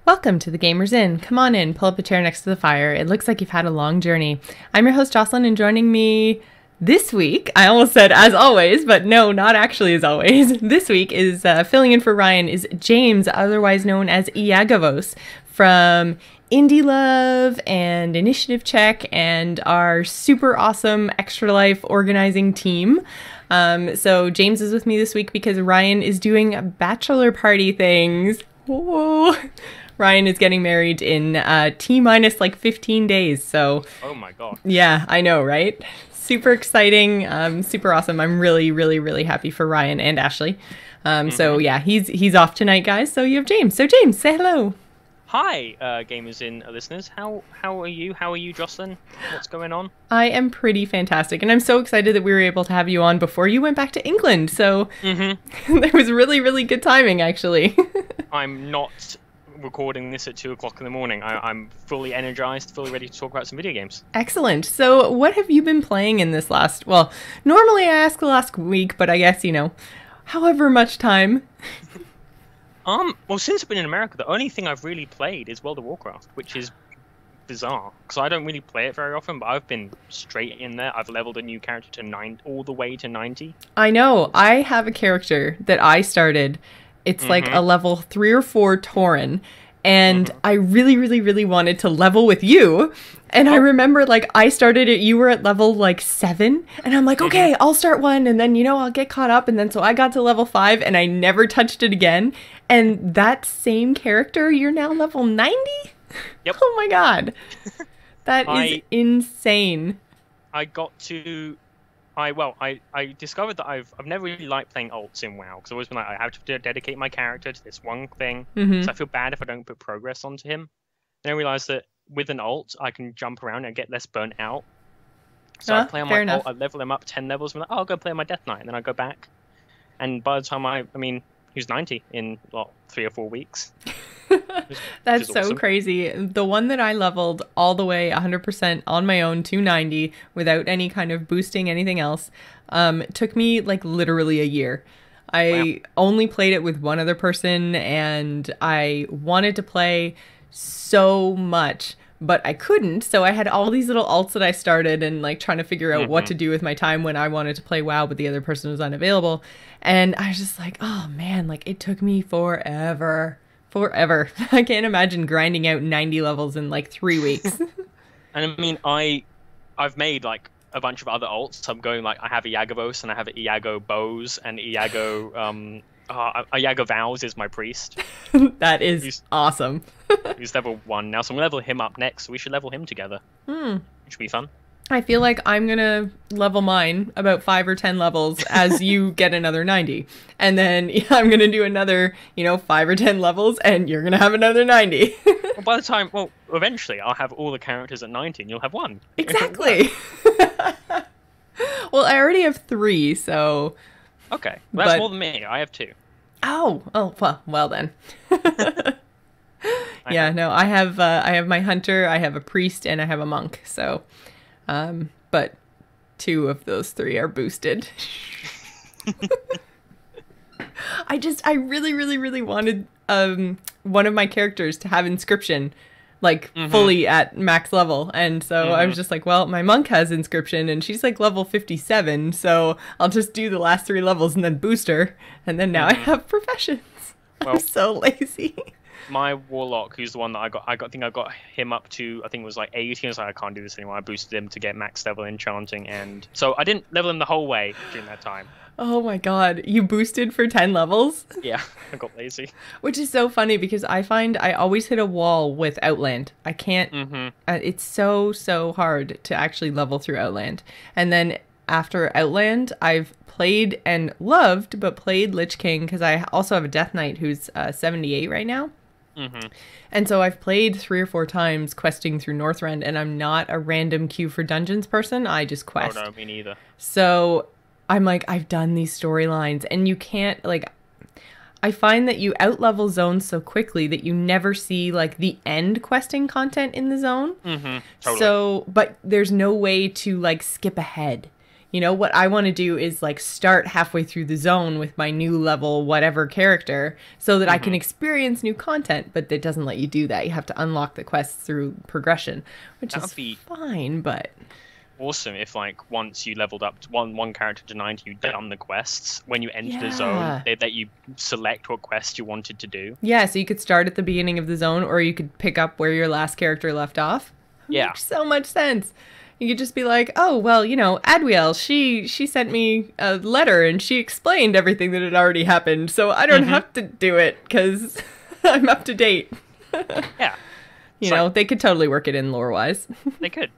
Welcome to the Gamers Inn. Come on in, pull up a chair next to the fire. It looks like you've had a long journey. I'm your host, Jocelyn, and joining me this week, I almost said as always, but no, not actually as always. This week is filling in for Ryan is James, otherwise known as Iyagovos, from Indie Love and Initiative Check and our super awesome Extra Life organizing team. So James is with me this week because Ryan is doing bachelor party things. Whoa. Ryan is getting married in T-minus like 15 days, so... Oh my god. Yeah, I know, right? Super exciting, super awesome. I'm really, really, really happy for Ryan and Ashley. So yeah, he's off tonight, guys, so you have James. So James, say hello. Hi, Gamers Inn listeners. How are you? How are you, Jocelyn? What's going on? I am pretty fantastic, and I'm so excited that we were able to have you on before you went back to England, so there was really, really good timing, actually. I'm not recording this at 2 o'clock in the morning. I'm fully energized, fully ready to talk about some video games. Excellent. So what have you been playing in this last... Well, normally I ask the last week, but I guess, however much time... Well, since I've been in America, the only thing I've really played is World of Warcraft, which is bizarre, because I don't really play it very often, but I've been straight in there. I've leveled a new character to 9, all the way to 90. I know. I have a character that I started. It's like a level 3 or 4 Tauren, and I really, really, really wanted to level with you. And I remember, like, I started it, you were at level, like, 7, and I'm like, okay, I'll start one, and then, I'll get caught up, and then so I got to level 5, and I never touched it again. And that same character, you're now level 90? Yep. Oh my god. That is insane. I discovered that I've never really liked playing alts in WoW, because I've always been like, I have to dedicate my character to this one thing, so I feel bad if I don't put progress onto him. Then I realized that with an alt, I can jump around and get less burnt out. So I play on my alt, I level him up 10 levels, and I'm like, oh, I'll go play my Death Knight, and then I go back. And by the time he's 90 in, 3 or 4 weeks. That's so awesome. crazy. The one that I leveled all the way 100% on my own to 90 without any kind of boosting anything else took me like literally a year. I only played it with one other person, and I wanted to play so much, but I couldn't. So I had all these little alts that I started and like trying to figure out what to do with my time when I wanted to play WoW, but the other person was unavailable. And I was just like, oh man, like it took me forever. I can't imagine grinding out 90 levels in like 3 weeks. And I've made like a bunch of other alts. I'm going like, I have Iyagovos and I have Iyagobos and Iyagovos is my priest. That is awesome. He's level 1 now, so I'm gonna level him up next. So we should level him together. Which would be fun. I feel like I'm gonna level mine about 5 or 10 levels as you get another 90. And then I'm gonna do another, 5 or 10 levels, and you're gonna have another 90. Eventually I'll have all the characters at 90 and you'll have 1. Exactly. Well, I already have 3, so... Okay, well, that's more than me. I have 2. Oh, well then. Yeah, no, I have my hunter, I have a priest, and I have a monk, so... but 2 of those 3 are boosted. I really, really, really wanted one of my characters to have inscription, like fully at max level, and so I was just like, well, my monk has inscription, and she's like level 57, so I'll just do the last 3 levels and then boost her, and then now I have professions. Well, I'm so lazy. My warlock, who's the one that I think I got him up to, I think it was like 80. I was like, I can't do this anymore. I boosted him to get max level enchanting, and so I didn't level him the whole way during that time. Oh my god, you boosted for 10 levels? Yeah, I got lazy. Which is so funny because I find I always hit a wall with Outland. I can't, it's so hard to actually level through Outland. And then after Outland, I've played and loved, but played Lich King because I also have a Death Knight who's 78 right now. And so I've played 3 or 4 times questing through Northrend, and I'm not a random queue for dungeons person. I just quest. Oh no, me neither. So I'm like, I've done these storylines, and you can't, like, I find that you outlevel zones so quickly that you never see, like, the end questing content in the zone. Totally. So, but there's no way to, like, skip ahead. You know, what I want to do is like start halfway through the zone with my new level whatever character so that I can experience new content, but it doesn't let you do that. You have to unlock the quests through progression, which is fine, but awesome if like once you leveled up to one character to 90, you'd done the quests. When you enter the zone, they let you select what quest you wanted to do. Yeah, so you could start at the beginning of the zone, or you could pick up where your last character left off. Yeah. Makes so much sense. You could just be like, oh, well, you know, Adwiel, she sent me a letter and she explained everything that had already happened, so I don't have to do it because I'm up to date. Yeah. You know, they could totally work it in lore-wise. They could.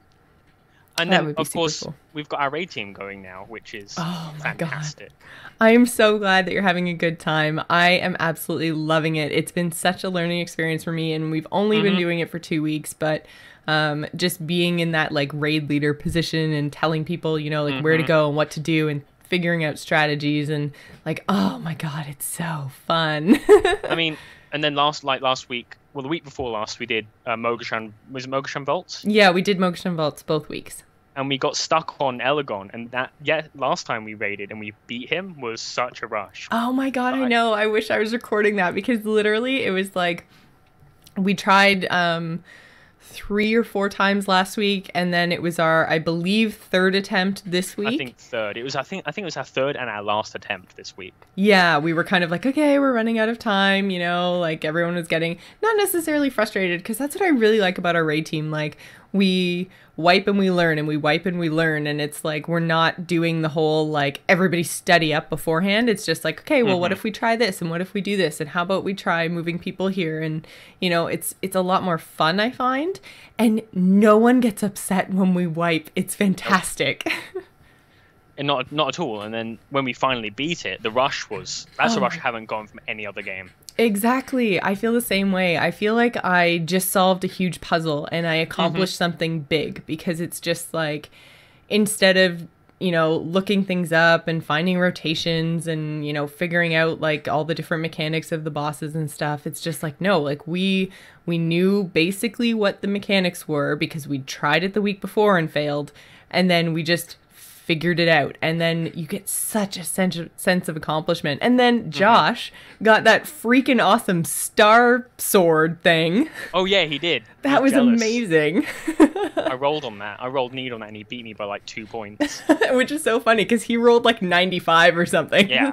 And then, of course, we've got our raid team going now, which is fantastic. God. I am so glad that you're having a good time. I am absolutely loving it. It's been such a learning experience for me, and we've only been doing it for 2 weeks, but just being in that like raid leader position and telling people, you know, like where to go and what to do and figuring out strategies and like, oh my God, it's so fun. I mean, and then last week, well, the week before last, we did Mogashan. Was it Mogashan Vaults? Yeah, we did Mogashan Vaults both weeks. And we got stuck on Elagon, and last time we raided and we beat him was such a rush. Oh my God, I know. I wish I was recording that because literally it was like we tried 3 or 4 times last week, and then it was our, I believe, 3rd attempt this week. I think 3rd. I think it was our 3rd and our last attempt this week. Yeah, we were kind of like, okay, we're running out of time, you know, like everyone was getting not necessarily frustrated, because that's what I really like about our raid team. Like, we wipe and we learn, and we wipe and we learn, and it's like we're not doing the whole like everybody study up beforehand. It's just like, okay, well, what if we try this, and what if we do this, and how about we try moving people here? And you know, it's a lot more fun, I find, and no one gets upset when we wipe. It's fantastic. And not at all. And then when we finally beat it, the rush was a rush I haven't gone from any other game. Exactly. I feel the same way. I feel like I just solved a huge puzzle and I accomplished something big, because it's just like, instead of, you know, looking things up and finding rotations and, you know, figuring out like all the different mechanics of the bosses and stuff, it's just like, no, like we knew basically what the mechanics were because we tried it the week before and failed, and then we just figured it out, and then you get such a sense of accomplishment. And then Josh got that freaking awesome star sword thing. Oh yeah, he did. That was amazing. I rolled on that. I rolled need on that, and he beat me by like 2 points. Which is so funny because he rolled like 95 or something. Yeah.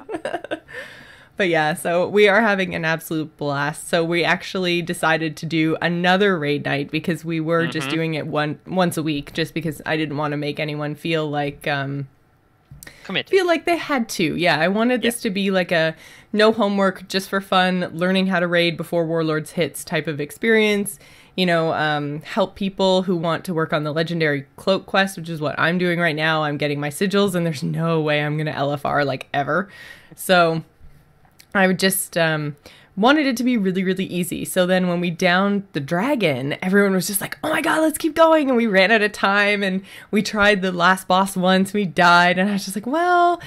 But yeah, so we are having an absolute blast. So we actually decided to do another raid night, because we were just doing it once a week, just because I didn't want to make anyone feel like committed. Feel like they had to. Yeah, I wanted this to be like a no homework, just for fun, learning how to raid before Warlords hits type of experience. You know, help people who want to work on the legendary cloak quest, which is what I'm doing right now. I'm getting my sigils, and there's no way I'm going to LFR like ever. So I would just wanted it to be really, really easy. So then when we downed the dragon, everyone was just like, oh my God, let's keep going. And we ran out of time, and we tried the last boss once, we died. And I was just like, well,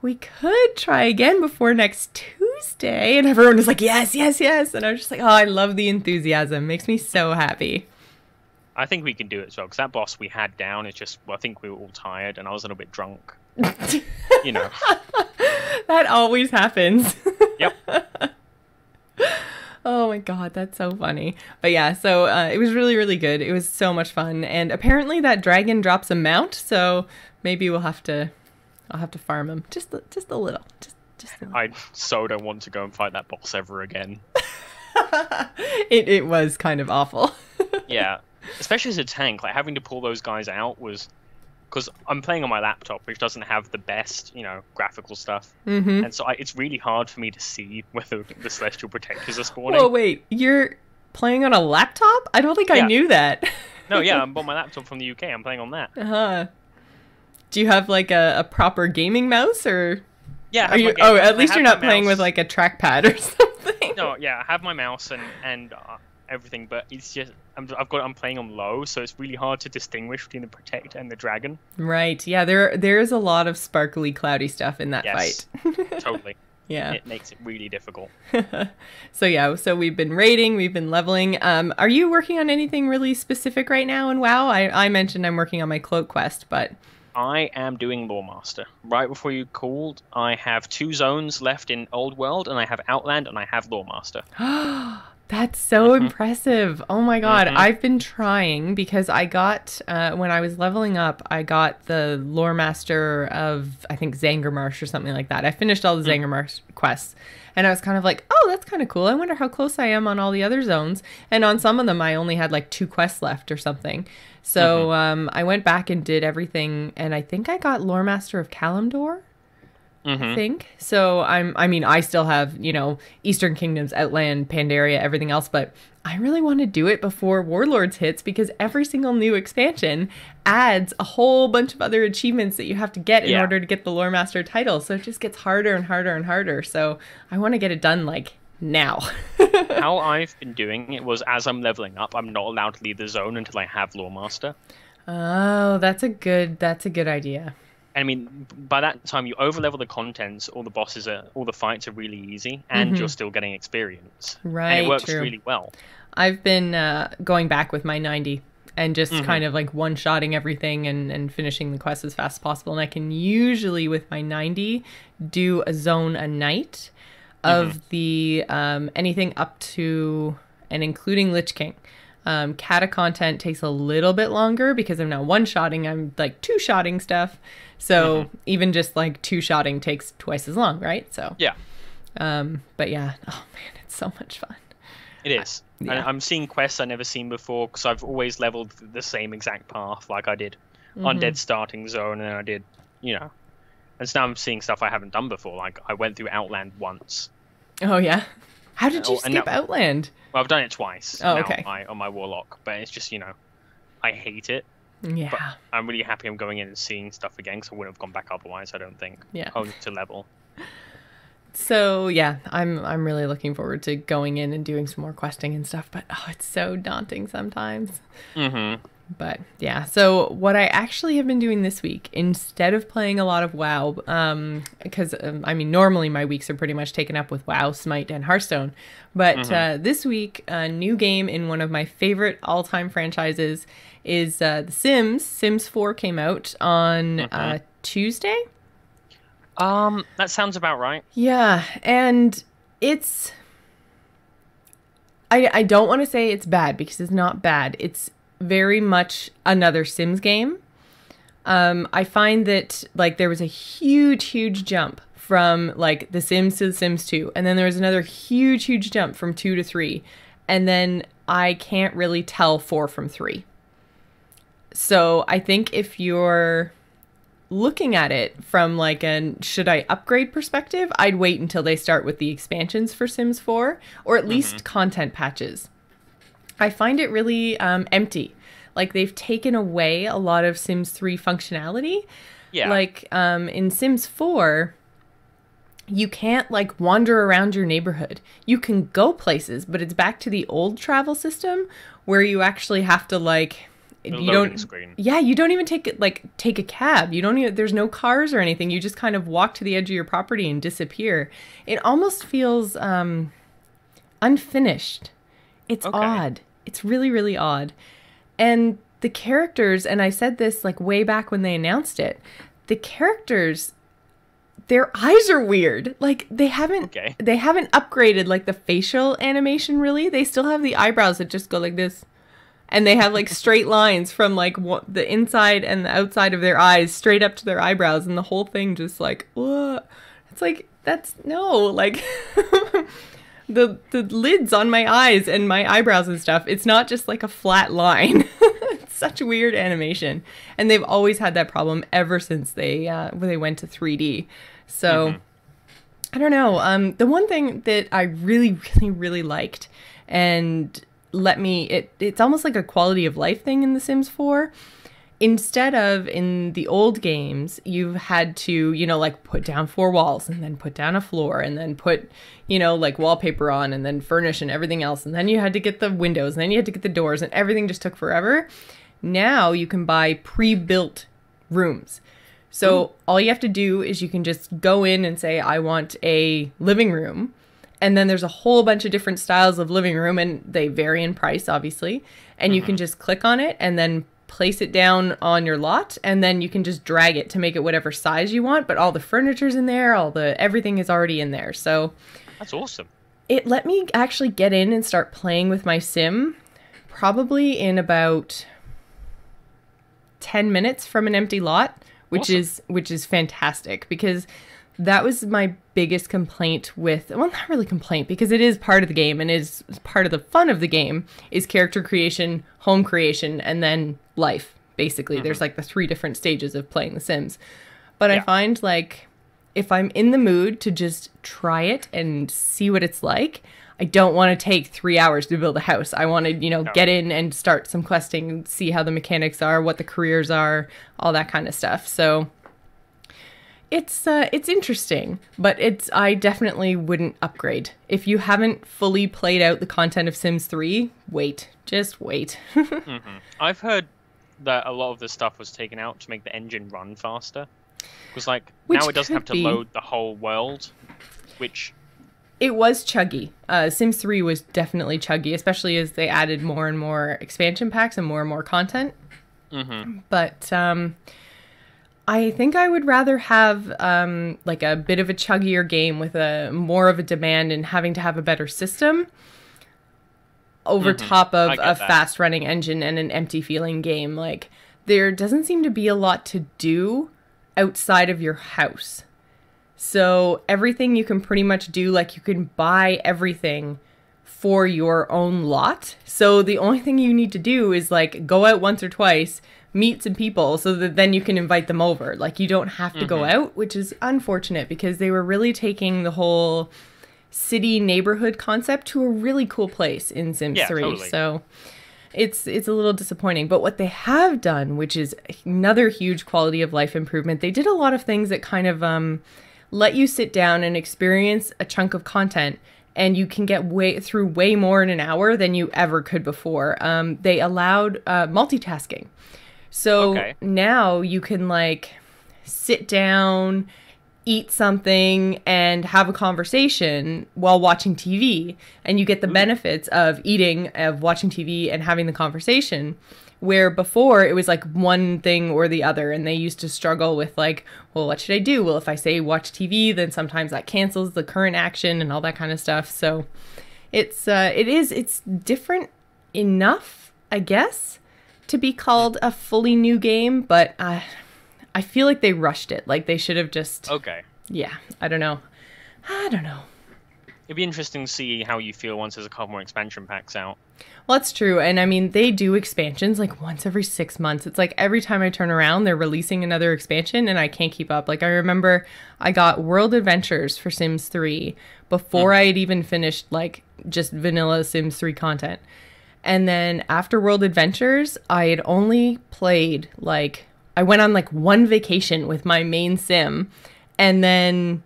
we could try again before next Tuesday. And everyone was like, yes, yes, yes. And I was just like, oh, I love the enthusiasm. Makes me so happy. I think we can do it as well, because that boss we had down is just, well, I think we were all tired, and I was a little bit drunk. You know. That always happens. Yep. Oh my God, that's so funny. But yeah, so it was really, really good. It was so much fun. And apparently that dragon drops a mount, so maybe I'll have to farm him. Just a little. Just a little. I so don't want to go and fight that boss ever again. It was kind of awful. Yeah. Especially as a tank, like having to pull those guys out was, because I'm playing on my laptop, which doesn't have the best, you know, graphical stuff, and so it's really hard for me to see whether the Celestial Protectors are spawning. Oh wait, you're playing on a laptop? I don't think I knew that. No, yeah, I'm on my laptop from the UK. I'm playing on that. Do you have like a proper gaming mouse, or? Yeah. Are you? Oh, at least you're not playing with like a trackpad or something. No, yeah, I have my mouse and everything, but it's just I'm playing on low, so it's really hard to distinguish between the Protector and the Dragon. Right. Yeah. There is a lot of sparkly, cloudy stuff in that fight. Totally. Yeah. It makes it really difficult. So we've been raiding, we've been leveling. Are you working on anything really specific right now in WoW? I mentioned I'm working on my cloak quest, but I am doing Lawmaster. Right before you called, I have 2 zones left in Old World, and I have Outland, and I have Lawmaster. That's so impressive. Oh my God. Mm-hmm. I've been trying because I got, when I was leveling up, I got the Lore Master of, I think, Zangarmarsh or something like that. I finished all the Zangarmarsh quests. And I was kind of like, oh, that's kind of cool. I wonder how close I am on all the other zones. And on some of them, I only had like 2 quests left or something. So I went back and did everything. And I think I got Lore Master of Kalimdor. I think. So I mean, I still have, you know, Eastern Kingdoms, Outland, Pandaria, everything else, but I really want to do it before Warlords hits because every single new expansion adds a whole bunch of other achievements that you have to get in order to get the Lore Master title. So it just gets harder and harder and harder. So I want to get it done like now. How I've been doing it was as I'm leveling up, I'm not allowed to leave the zone until I have Lore Master. Oh, that's a good idea. I mean, by that time, you overlevel the contents, all the fights are really easy, and you're still getting experience. Right, and it works really well. I've been going back with my 90 and just kind of like one-shotting everything and finishing the quest as fast as possible. And I can usually, with my 90, do a zone a night of the anything up to and including Lich King. Kata content takes a little bit longer because I'm not one-shotting, I'm like two-shotting stuff. So even just like two-shotting takes twice as long, right? So yeah. But yeah, oh man, it's so much fun. It is. And I'm seeing quests I've never seen before because I've always leveled the same exact path like I did on Dead Starting Zone, and then I did, you know. And so now I'm seeing stuff I haven't done before. Like I went through Outland once. Oh yeah? How did you skip Outland? Well, I've done it twice okay. on my Warlock, but it's just, you know, I hate it. Yeah. But I'm really happy I'm going in and seeing stuff again because I wouldn't have gone back otherwise, I don't think. Yeah. Only to level. So yeah, I'm really looking forward to going in and doing some more questing and stuff, but oh, it's so daunting sometimes. But yeah, so what I actually have been doing this week, instead of playing a lot of WoW, because I mean, normally my weeks are pretty much taken up with WoW, Smite, and Hearthstone. But this week, a new game in one of my favorite all-time franchises is The Sims. Sims 4 came out on Tuesday. That sounds about right. Yeah, and it's... I don't want to say it's bad because it's not bad. It's very much another Sims game. I find that like there was a huge jump from like The Sims to The Sims 2, and then there was another huge jump from 2 to 3, and then I can't really tell 4 from 3. So I think if you're looking at it from like an should I upgrade perspective, I'd wait until they start with the expansions for Sims 4, or at least content patches. I find it really empty. Like they've taken away a lot of Sims 3 functionality. Yeah. Like in Sims 4, you can't like wander around your neighborhood. You can go places, but it's back to the old travel system where you actually have to like you don't screen. Yeah, you don't even take a cab. You don't even, there's no cars or anything. You just kind of walk to the edge of your property and disappear. It almost feels unfinished. It's odd. It's really odd. And the characters, and I said this like way back when they announced it, the characters, their eyes are weird. Like they haven't upgraded like the facial animation really. They still have the eyebrows that just go like this. And they have like straight lines from like the inside and the outside of their eyes straight up to their eyebrows, and the whole thing just like, ugh. It's like, that's no, like the lids on my eyes and my eyebrows and stuff. It's not just like a flat line. It's such a weird animation, and they've always had that problem ever since they went to 3D. So I don't know. The one thing that I really liked and it's almost like a quality of life thing in The Sims 4. Instead of in the old games, you've had to, you know, like put down 4 walls and then put down a floor and then put, you know, like wallpaper on and then furnish and everything else. And then you had to get the windows and then you had to get the doors, and everything just took forever. Now you can buy pre-built rooms. So all you have to do is you can just go in and say, I want a living room. And then there's a whole bunch of different styles of living room, and they vary in price, obviously. And you can just click on it and then place it down on your lot, and then you can just drag it to make it whatever size you want, but all the furniture's in there, everything is already in there. So that's awesome. It let me actually get in and start playing with my sim probably in about 10 minutes from an empty lot, which is fantastic, because that was my biggest complaint with, well, not really complaint, because it is part of the game and is part of the fun of the game, is character creation, home creation, and then life, basically. There's like the 3 different stages of playing The Sims. But I find, like, if I'm in the mood to just try it and see what it's like, I don't want to take 3 hours to build a house. I want to, get in and start some questing and see how the mechanics are, what the careers are, all that kind of stuff. So it's interesting, but I definitely wouldn't upgrade. If you haven't fully played out the content of Sims 3, wait. Just wait. I've heard that a lot of the stuff was taken out to make the engine run faster. Because, like, now it doesn't have to load the whole world, which... It was chuggy. Sims 3 was definitely chuggy, especially as they added more and more expansion packs and more content. But I think I would rather have like a bit of a chuggier game with more of a demand and having to have a better system over top of a fast-running engine and an empty-feeling game. Like, there doesn't seem to be a lot to do outside of your house. So everything you can pretty much do, like, you can buy everything for your own lot. So the only thing you need to do is, like, go out once or twice, meet some people, so that then you can invite them over. Like, you don't have to go out, which is unfortunate, because they were really taking the whole city neighborhood concept to a really cool place in Sims 3. Totally. So it's a little disappointing. But what they have done, which is another huge quality of life improvement, they did a lot of things that kind of let you sit down and experience a chunk of content, and you can get through way more in an hour than you ever could before. They allowed multitasking. So now you can, like, sit down, eat something, and have a conversation while watching TV. And you get the benefits of eating, of watching TV, and having the conversation. Where before it was like one thing or the other, and they used to struggle with, like, well, what should I do? Well, if I say watch TV, then sometimes that cancels the current action and all that kind of stuff. So it's different enough, I guess, to be called a fully new game, but I feel like they rushed it. Like, they should have just... Yeah, I don't know. It'd be interesting to see how you feel once there's a couple more expansion packs out. Well, that's true. And I mean, they do expansions like once every 6 months. It's like every time I turn around, they're releasing another expansion, and I can't keep up. Like, I remember I got World Adventures for Sims 3 before I had even finished, like, just vanilla Sims 3 content. And then after World Adventures, I had only played, like, I went on, like, one vacation with my main sim, and then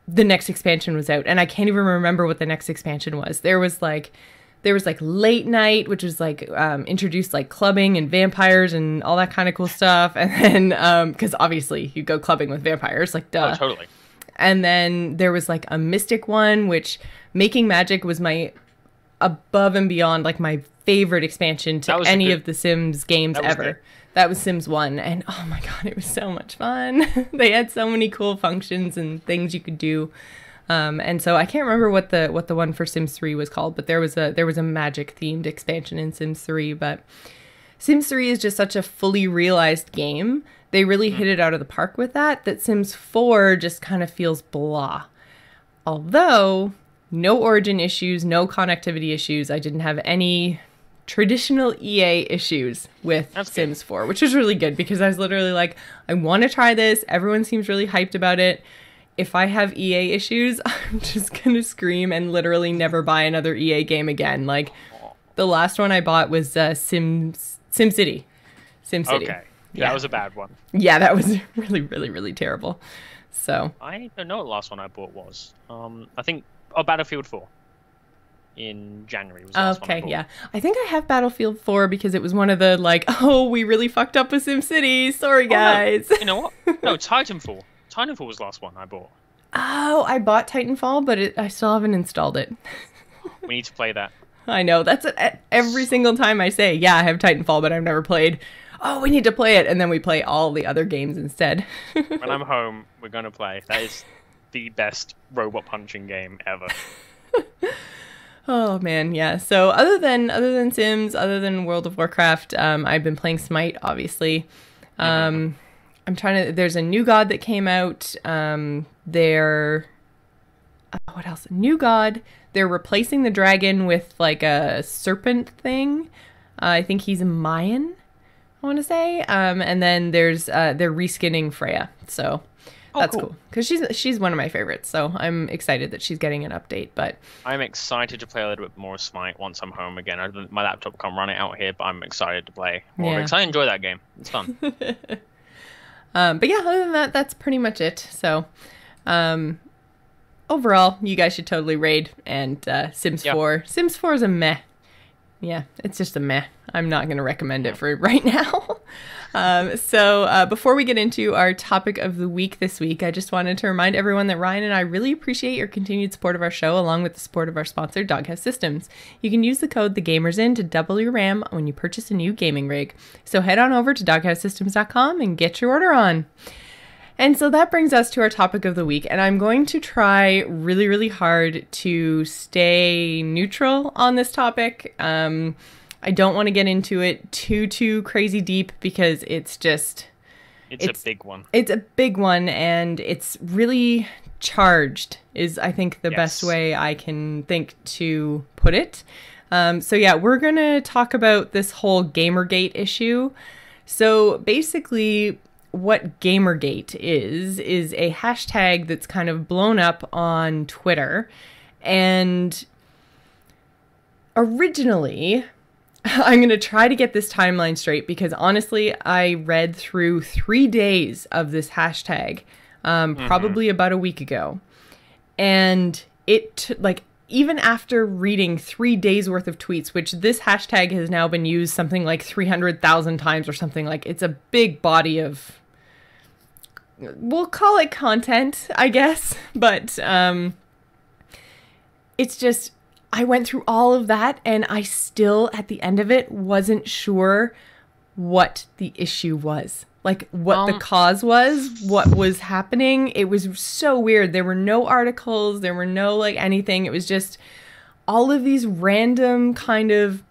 the next expansion was out. And I can't even remember what the next expansion was. There was Late Night, which was, like, introduced, like, clubbing and vampires and all that kind of cool stuff. And then, because obviously you go clubbing with vampires, like, duh. Oh, totally. And then there was, like, a mystic one, which Making Magic was my above and beyond, like, my favorite expansion to any of the Sims games ever. That was Sims 1, and oh my god, it was so much fun. They had so many cool functions and things you could do. And so I can't remember what the one for Sims 3 was called, but there was a magic themed expansion in Sims 3. But Sims 3 is just such a fully realized game. They really hit it out of the park with that Sims 4 just kind of feels blah. Although no origin issues, no connectivity issues. I didn't have any traditional EA issues with Sims 4, which is really good, because I was literally like, I want to try this. Everyone seems really hyped about it. If I have EA issues, I'm just going to scream and literally never buy another EA game again. Like, the last one I bought was SimCity. Okay. Yeah. That was a bad one. Yeah, that was really, really, really terrible. So I don't know what the last one I bought was. I think Battlefield 4. In January was the last one I bought. Yeah. I think I have Battlefield 4 because it was one of the, like, oh, we really fucked up with SimCity. Sorry, guys. No. You know what? No, Titanfall. Titanfall was the last one I bought. Oh, I bought Titanfall, but I still haven't installed it. We need to play that. I know. That's every single time I say, yeah, I have Titanfall, but I've never played. oh, we need to play it. And then we play all the other games instead. When I'm home, we're going to play. That is the best robot punching game ever. Oh man, yeah. So other than Sims, other than World of Warcraft, I've been playing Smite, obviously. I'm trying to. There's a new god that came out. What else? New god. They're replacing the dragon with like a serpent thing. I think he's a Mayan, I want to say. And then they're reskinning Freya. So. That's cool because she's one of my favorites, so I'm excited that she's getting an update. But I'm excited to play a little bit more Smite once I'm home again. My laptop can't run it out here, but I'm excited to play more because I enjoy that game. It's fun. But yeah, other than that, that's pretty much it. So overall, you guys should totally raid and Sims 4. Sims 4 is a meh. Yeah, it's just a meh. I'm not going to recommend it for right now. So before we get into our topic of the week this week, I just wanted to remind everyone that Ryan and I really appreciate your continued support of our show, along with the support of our sponsor, Doghouse Systems. You can use the code TheGamersIn to double your RAM when you purchase a new gaming rig. So head on over to doghousesystems.com and get your order on. And so that brings us to our topic of the week, and I'm going to try really, really hard to stay neutral on this topic. I don't want to get into it too crazy deep because it's a big one. It's a big one, and it's really charged is, I think, the best way I can think to put it. So yeah, we're going to talk about this whole GamerGate issue. So basically what GamerGate is a hashtag that's kind of blown up on Twitter. And originally, I'm going to try to get this timeline straight because honestly, I read through 3 days of this hashtag, probably about a week ago. And even after reading 3 days worth of tweets, which this hashtag has now been used something like 300,000 times or something, like it's a big body of, we'll call it content, I guess. But it's just, I went through all of that and I still, at the end of it, wasn't sure what the issue was. Like, what the cause was, what was happening. It was so weird. There were no articles. There were no, anything. It was just all of these random kind of...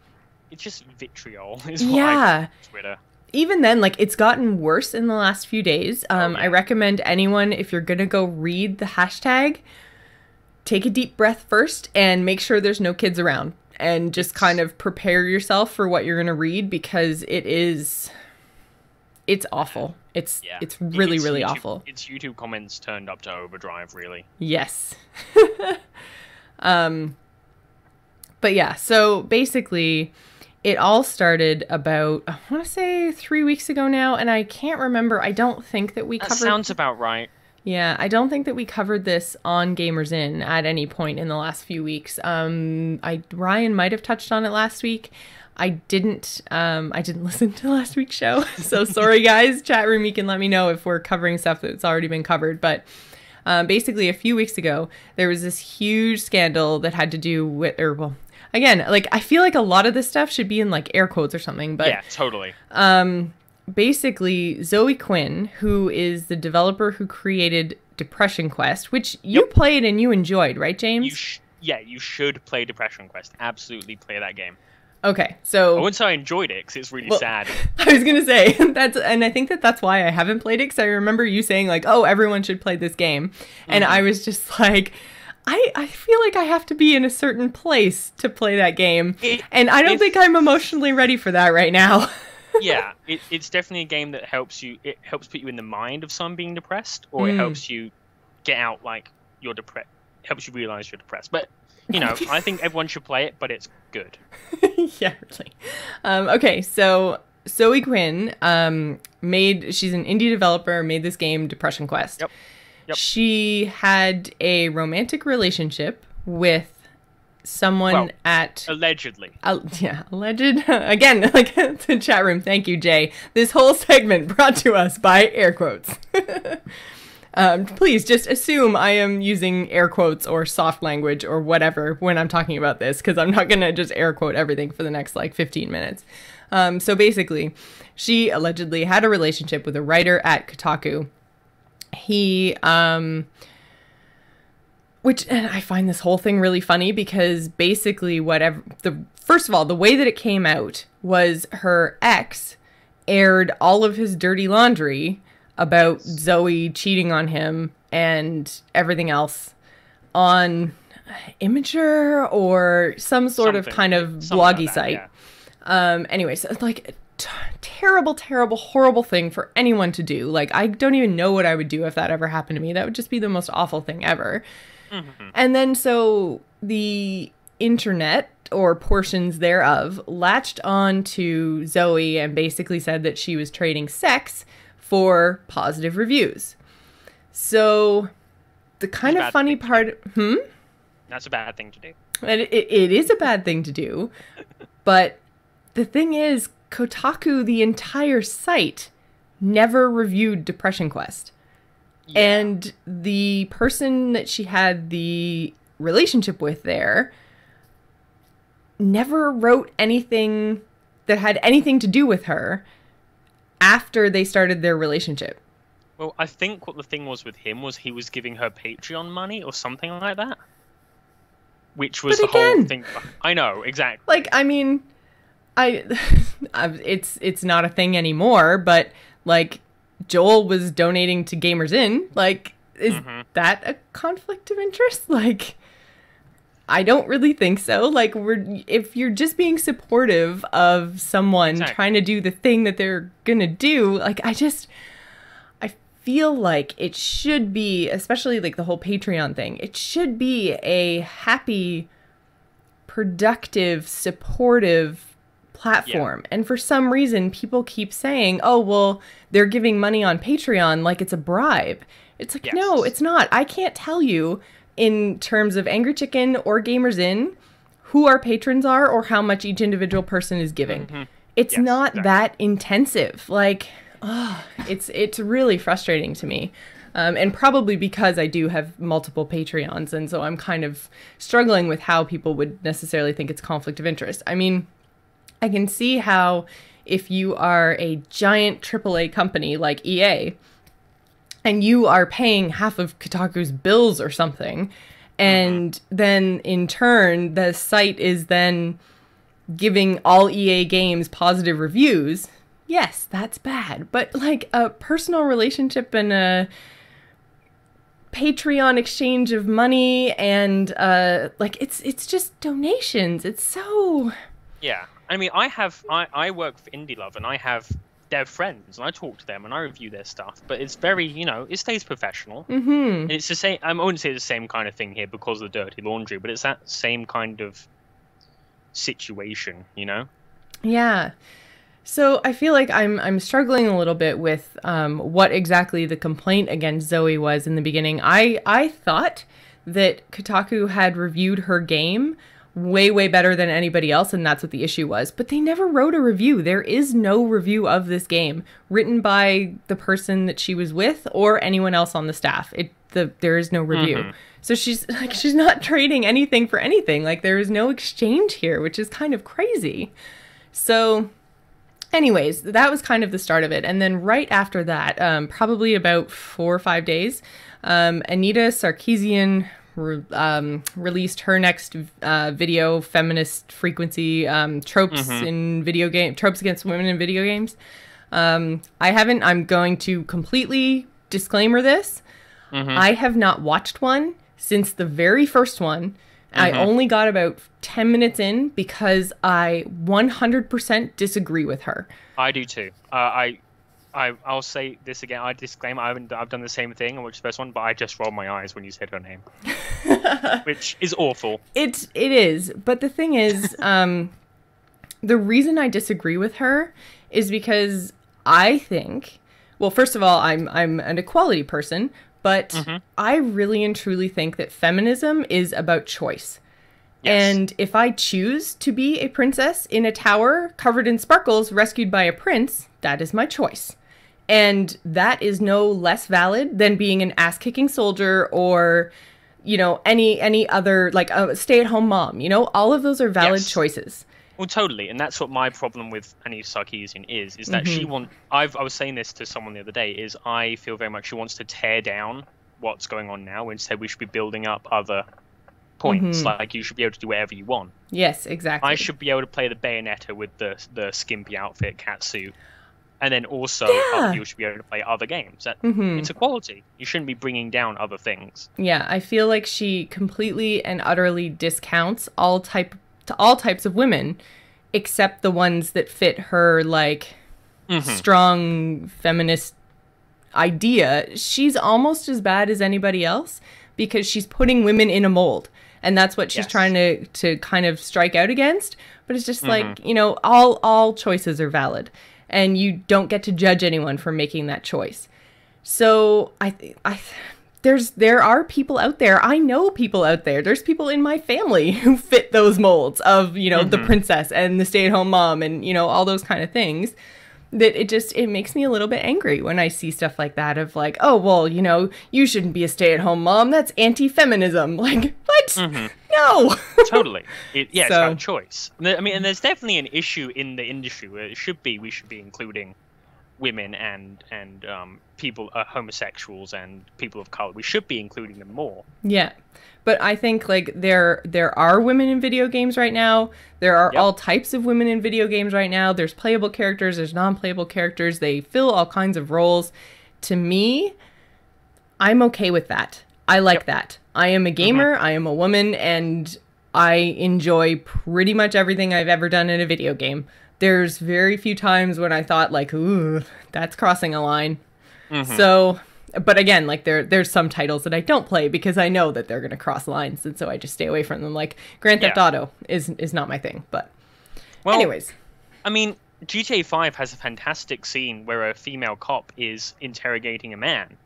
It's just vitriol is what I think on Twitter. Even then, it's gotten worse in the last few days. I recommend anyone, if you're going to go read the hashtag, take a deep breath first and make sure there's no kids around and just kind of prepare yourself for what you're going to read because it's awful. It's really, really awful. It's YouTube comments turned up to overdrive, really. Yes. But yeah, so basically it all started about, I want to say 3 weeks ago now, and I can't remember. I don't think that we covered... That sounds about right. Yeah, I don't think that we covered this on Gamers In at any point in the last few weeks. Ryan might have touched on it last week. I didn't listen to last week's show. So sorry guys, chat room, you can let me know if we're covering stuff that's already been covered. But basically a few weeks ago, there was this huge scandal that had to do with, again, I feel like a lot of this stuff should be in air quotes or something, but... Yeah, totally. Basically, Zoe Quinn, who is the developer who created Depression Quest, which you played and you enjoyed, right, James? You should play Depression Quest. Absolutely play that game. Okay, so... I wouldn't say I enjoyed it, because it's really sad. I was going to say, and I think that's why I haven't played it, because I remember you saying, oh, everyone should play this game. And I was just like... I feel like I have to be in a certain place to play that game. And I don't think I'm emotionally ready for that right now. Yeah, it's definitely a game that helps you. It helps put you in the mind of someone being depressed, or it helps you get out you're depressed. Helps you realize you're depressed. But I think everyone should play it. But it's good. Yeah, really. Okay, so Zoe Quinn she's an indie developer. Made this game Depression Quest. Yep. She had a romantic relationship with someone allegedly. Alleged. Again, the chat room. Thank you, Jay. This whole segment brought to us by air quotes. Please just assume I am using air quotes or soft language or whatever when I'm talking about this, because I'm not going to just air quote everything for the next 15 minutes. So basically, she allegedly had a relationship with a writer at Kotaku. He, and I find this whole thing really funny because basically first of all, the way that it came out was her ex aired all of his dirty laundry about Zoe cheating on him and everything else on Imager or some sort of kind of bloggy site. Yeah. Anyways, it's like terrible, terrible, horrible thing for anyone to do. Like, I don't even know what I would do if that ever happened to me. That would just be the most awful thing ever. Mm-hmm. And then so the internet, or portions thereof, latched on to Zoe and basically said that she was trading sex for positive reviews. So the kind of funny part... That's a bad thing to do. And it is a bad thing to do. But the thing is, Kotaku, the entire site, never reviewed Depression Quest. Yeah. And the person that she had the relationship with there never wrote anything that had anything to do with her after they started their relationship. Well, I think what the thing was with him was he was giving her Patreon money or something like that. Which was whole thing. I know, exactly. Like, I mean, it's not a thing anymore, but like Joel was donating to Gamers Inn. Like, is that a conflict of interest? Like, I don't really think so. Like, if you're just being supportive of someone trying to do the thing that they're gonna do, like, I feel like it should be, especially like the whole Patreon thing, it should be a happy, productive, supportive platform. Yeah. And for some reason, people keep saying, oh, well, they're giving money on Patreon like it's a bribe. It's like, no, it's not. I can't tell you in terms of Angry Chicken or Gamers Inn who our patrons are or how much each individual person is giving. Mm-hmm. It's not that intensive. Like... Oh, it's really frustrating to me. And probably because I do have multiple Patreons, and so I'm kind of struggling with how people would necessarily think it's conflict of interest. I mean, I can see how if you are a giant AAA company like EA, and you are paying half of Kotaku's bills or something, and then in turn, the site is then giving all EA games positive reviews... Yes, that's bad. But like a personal relationship and a Patreon exchange of money and like it's just donations. It's so... Yeah. I mean, I work for Indie Love and I have their friends and I talk to them and I review their stuff, but it's very, it stays professional. Mm-hmm. And it's the same, I wouldn't say it's the same kind of thing here because of the dirty laundry, but it's that same kind of situation, Yeah. So I feel like I'm struggling a little bit with what exactly the complaint against Zoe was in the beginning. I thought that Kotaku had reviewed her game way, way better than anybody else, and that's what the issue was. But they never wrote a review. There is no review of this game written by the person that she was with or anyone else on the staff. There is no review. Mm-hmm. So she's not trading anything for anything. Like, there is no exchange here, which is kind of crazy. So... Anyways, that was kind of the start of it. And then right after that, probably about 4 or 5 days, Anita Sarkeesian released her next video, Feminist Frequency, Tropes in Video Game, Tropes Against Women in Video Games. I'm going to completely disclaimer this. I have not watched one since the very first one. I only got about 10 minutes in because I 100% disagree with her. I do too. I'll say this again. I disclaim I've done the same thing. I watched the first one, but I just rolled my eyes when you said her name, which is awful. It is. But the thing is, the reason I disagree with her is because I think, well, first of all, I'm an equality person. But I really and truly think that feminism is about choice. Yes. And if I choose to be a princess in a tower covered in sparkles rescued by a prince, that is my choice. And that is no less valid than being an ass-kicking soldier or, any other, like a stay-at-home mom. All of those are valid choices. Well, totally, and that's what my problem with Annie Sarkeesian is that she I was saying this to someone the other day. Is I feel very much she wants to tear down what's going on now. Instead, we should be building up other points. Like you should be able to do whatever you want. Yes, exactly. I should be able to play the Bayonetta with the skimpy outfit catsuit, and then also other people should be able to play other games. It's equality. You shouldn't be bringing down other things. Yeah, I feel like she completely and utterly discounts all types of women, except the ones that fit her like strong feminist idea. She's almost as bad as anybody else because she's putting women in a mold, and that's what she's trying to kind of strike out against. But it's just like, you know, all choices are valid, and you don't get to judge anyone for making that choice. So there are people out there. I know people out there. There's people in my family who fit those molds of, you know, the princess and the stay-at-home mom and, you know, all those kind of things. That it makes me a little bit angry when I see stuff like that of like, oh, well, you know, you shouldn't be a stay-at-home mom. That's anti-feminism. Like, what? No. Totally. It's about choice. I mean, and there's definitely an issue in the industry where we should be including women and people, homosexuals and people of color. We should be including them more. Yeah. But I think like there are women in video games right now. There are all types of women in video games right now. There's playable characters, there's non-playable characters. They fill all kinds of roles. To me, I'm okay with that. I like that. I am a gamer, I am a woman, and I enjoy pretty much everything I've ever done in a video game. There's very few times when I thought like, ooh, that's crossing a line. So, but again, like there's some titles that I don't play because I know that they're going to cross lines, and so I just stay away from them. Like Grand Theft Auto is not my thing, but anyways. I mean, GTA 5 has a fantastic scene where a female cop is interrogating a man,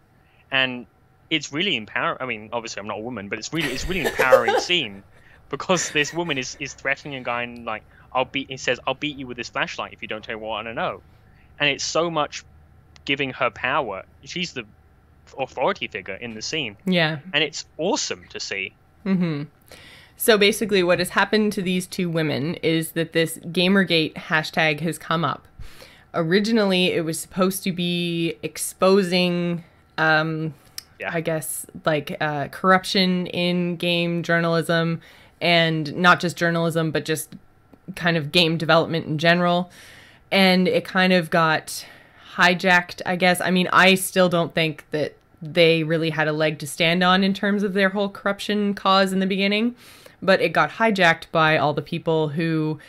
and it's really empowering. I mean, obviously I'm not a woman, but it's really empowering scene because this woman is threatening a guy and like, he says, I'll beat you with this flashlight if you don't tell me what I want to know. And it's so much giving her power. She's the authority figure in the scene. Yeah. And it's awesome to see. So basically what has happened to these two women is that this GamerGate hashtag has come up. Originally, it was supposed to be exposing, I guess, like corruption in game journalism, and not just journalism, but just kind of game development in general. And it kind of got hijacked, I guess. I mean, I still don't think that they really had a leg to stand on in terms of their whole corruption cause in the beginning, but it got hijacked by all the people who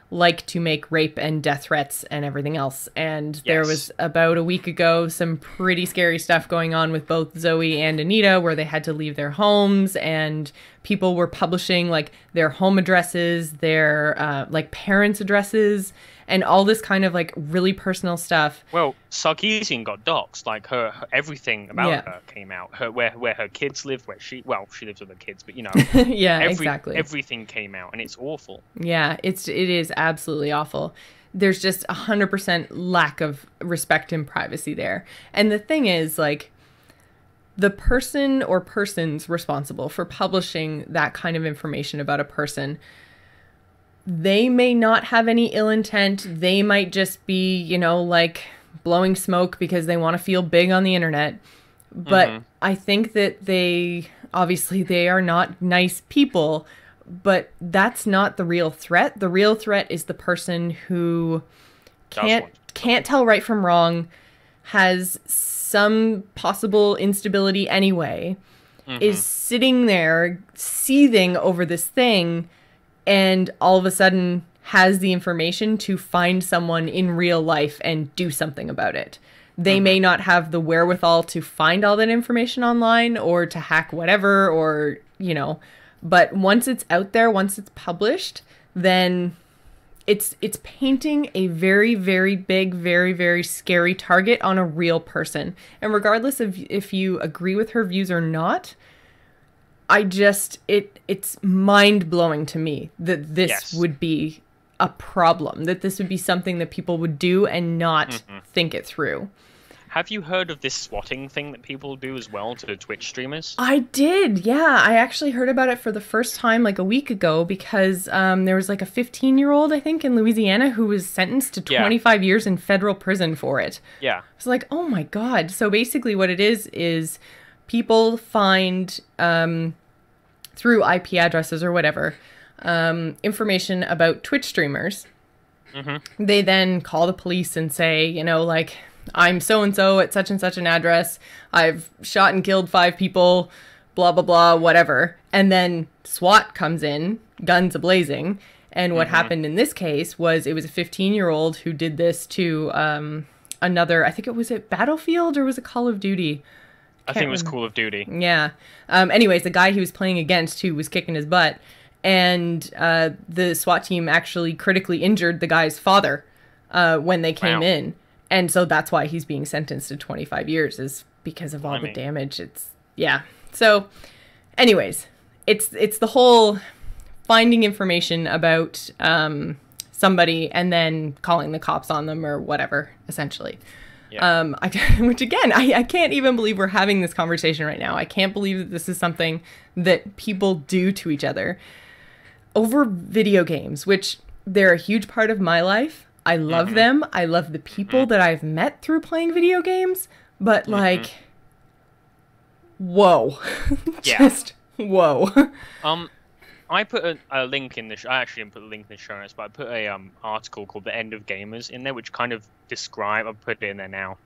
like to make rape and death threats and everything else. And there was about a week ago some pretty scary stuff going on with both Zoe and Anita, where they had to leave their homes, and people were publishing like their home addresses, their like parents' addresses, and all this kind of like really personal stuff. Well, Sarkeesian got doxxed. Like her everything about her came out. Where her kids live, she lives with her kids, but you know, exactly. Everything came out, and it's awful. Yeah, it is absolutely awful. There's just 100% lack of respect and privacy there. And the thing is, like, the person or persons responsible for publishing that kind of information about a person, they may not have any ill intent. They might just be, you know, like blowing smoke because they want to feel big on the internet. But I think that they are not nice people, but that's not the real threat. The real threat is the person who can't tell right from wrong, has some possible instability anyway, is sitting there seething over this thing, and all of a sudden has the information to find someone in real life and do something about it. They may not have the wherewithal to find all that information online or to hack whatever, or, you know, but once it's out there, once it's published, then it's painting a very, very big, very, very scary target on a real person. And regardless of if you agree with her views or not, it's mind-blowing to me that this would be a problem, that this would be something that people would do and not think it through. Have you heard of this swatting thing that people do as well to Twitch streamers? I did, yeah. I actually heard about it for the first time like a week ago because there was like a 15-year-old, I think, in Louisiana who was sentenced to 25 years in federal prison for it. Yeah. It's like, oh my God. So basically what it is people find through IP addresses or whatever information about Twitch streamers. Mm-hmm. They then call the police and say, you know, like, I'm so-and-so at such and such an address. I've shot and killed 5 people, blah, blah, blah, whatever. And then SWAT comes in, guns a-blazing. And what happened in this case was it was a 15-year-old who did this to another, I think it was at Battlefield or was it Call of Duty? I think it was Call of Duty. Yeah. Anyways, the guy he was playing against who was kicking his butt. And the SWAT team actually critically injured the guy's father when they came in. And so that's why he's being sentenced to 25 years is because of all the damage. Yeah. So anyways, it's the whole finding information about somebody and then calling the cops on them or whatever, essentially. Yeah. Which again, I can't even believe we're having this conversation right now. I can't believe that this is something that people do to each other over video games, which they're a huge part of my life. I love them. I love the people that I've met through playing video games. But, like, whoa. Just, whoa. I put a link in the I actually didn't put a link in the show notes, but I put a article called The End of Gamers in there, which kind of I'll put it in there now,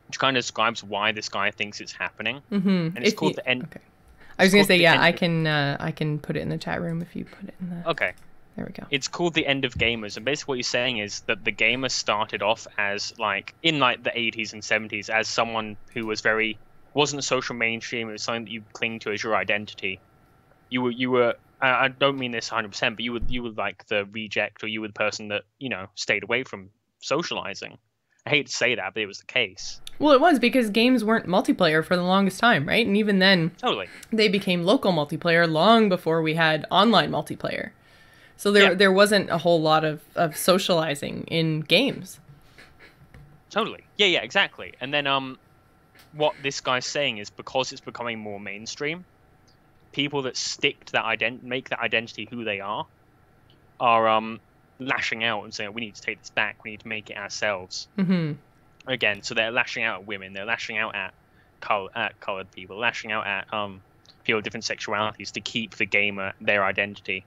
which kind of describes why this guy thinks it's happening. And it's called The End. Okay. I was going to say, yeah, I can put it in the chat room if you put it in the... Okay. There we go. It's called The End of Gamers, and basically what he's saying is that the gamer started off as, like, in, like, the 80s and 70s as someone who wasn't a social mainstream. It was something that you cling to as your identity. You were I don't mean this 100%, but you were like the reject, or you were the person that, you know, stayed away from socializing. I hate to say that, but it was the case. Well, it was because games weren't multiplayer for the longest time, right? And even then, they became local multiplayer long before we had online multiplayer. So there wasn't a whole lot of socializing in games. Totally. Yeah, exactly. And then what this guy's saying is because it's becoming more mainstream, people that stick to that make that identity who they are lashing out and saying, we need to take this back, we need to make it ourselves. Again, so they're lashing out at women, they're lashing out at colored people, lashing out at people of different sexualities to keep the gamer their identity.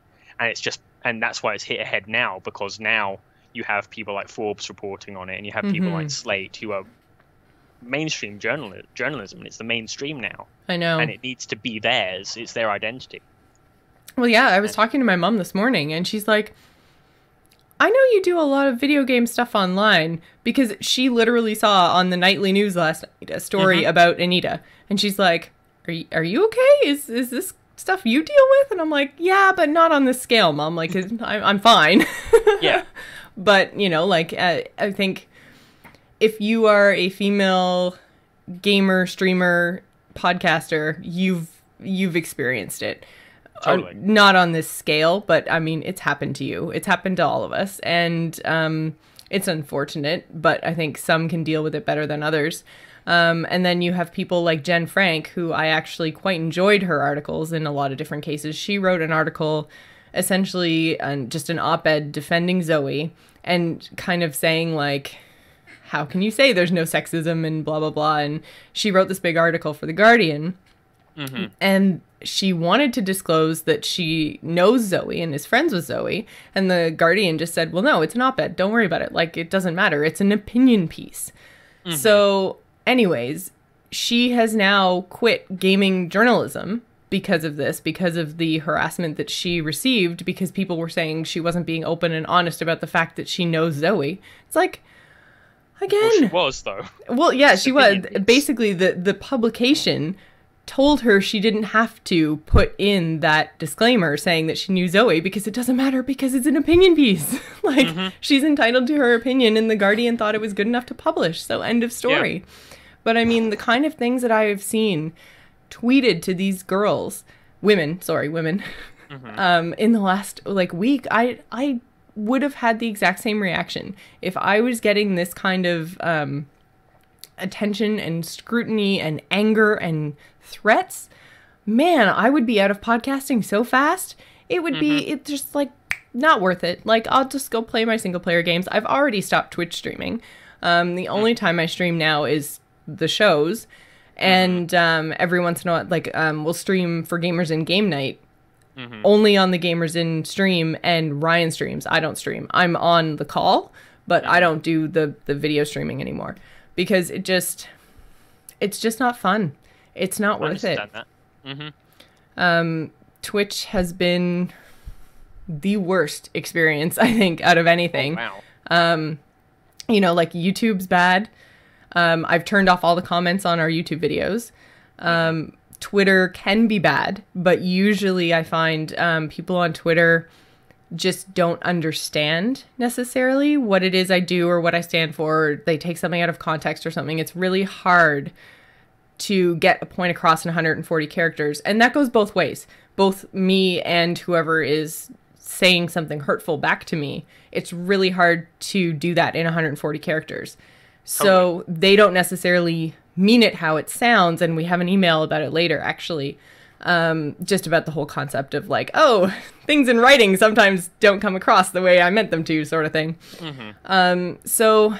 And that's why it's hit ahead now, because now you have people like Forbes reporting on it, and you have people like Slate who are mainstream journalism, and it's the mainstream now. I know. And it needs to be theirs. It's their identity. Well, yeah, I was talking to my mom this morning, and she's like, I know you do a lot of video game stuff online, because she literally saw on the nightly news last night a story about Anita. And she's like, are you okay? Is this stuff you deal with? And I'm like, yeah, but not on this scale, Mom. Like, I'm fine. Yeah. But, you know, like, I think if you are a female gamer, streamer, podcaster, you've experienced it. Totally. Not on this scale, but I mean, it's happened to you. It's happened to all of us. And it's unfortunate, but I think some can deal with it better than others. And then you have people like Jen Frank, who I actually quite enjoyed her articles in a lot of different cases. She wrote an article, essentially just an op-ed defending Zoe and kind of saying like, how can you say there's no sexism and blah, blah, blah. And she wrote this big article for The Guardian. And she wanted to disclose that she knows Zoe and is friends with Zoe. And The Guardian just said, well, no, it's an op-ed. Don't worry about it. Like, it doesn't matter. It's an opinion piece. So anyways, she has now quit gaming journalism because of this, because of the harassment that she received, because people were saying she wasn't being open and honest about the fact that she knows Zoe. It's like, again. Well, she was, though. Well, yeah, she was. Basically, the publication told her she didn't have to put in that disclaimer saying that she knew Zoe because it doesn't matter because it's an opinion piece. Like, she's entitled to her opinion, and The Guardian thought it was good enough to publish. So end of story. Yeah. But I mean, the kind of things that I have seen tweeted to these girls, women, in the last like week, I would have had the exact same reaction if I was getting this kind of attention and scrutiny and anger and threats, man, I would be out of podcasting so fast. It would be, it's just like not worth it. Like, I'll just go play my single player games. I've already stopped Twitch streaming. The only time I stream now is the shows. And every once in a while, like, we'll stream for Gamers in Game Night only on the Gamers in stream, and Ryan streams. I don't stream. I'm on the call, but I don't do the video streaming anymore because it's just not fun. It's not worth it. That. Twitch has been the worst experience, I think, out of anything. Oh, wow. You know, like YouTube's bad. I've turned off all the comments on our YouTube videos. Twitter can be bad, but usually I find people on Twitter just don't understand necessarily what it is I do or what I stand for. They take something out of context or something. It's really hard to get a point across in 140 characters. And that goes both ways. Both me and whoever is saying something hurtful back to me. It's really hard to do that in 140 characters. So they don't necessarily mean it how it sounds. And we have an email about it later, actually, just about the whole concept of like, oh, things in writing sometimes don't come across the way I meant them to, sort of thing. So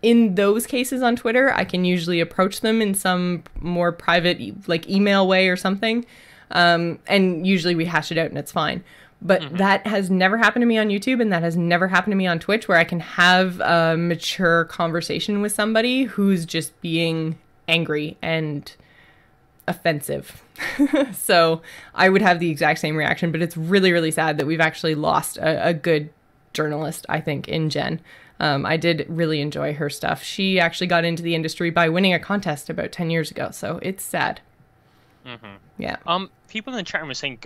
in those cases on Twitter, I can usually approach them in some more private, like email way or something. And usually we hash it out and it's fine. But that has never happened to me on YouTube, and that has never happened to me on Twitch, where I can have a mature conversation with somebody who's just being angry and offensive. So I would have the exact same reaction, but it's really, really sad that we've actually lost a good journalist, I think, in Jen. I did really enjoy her stuff. She actually got into the industry by winning a contest about 10 years ago, so it's sad. Yeah. People in the chat room are saying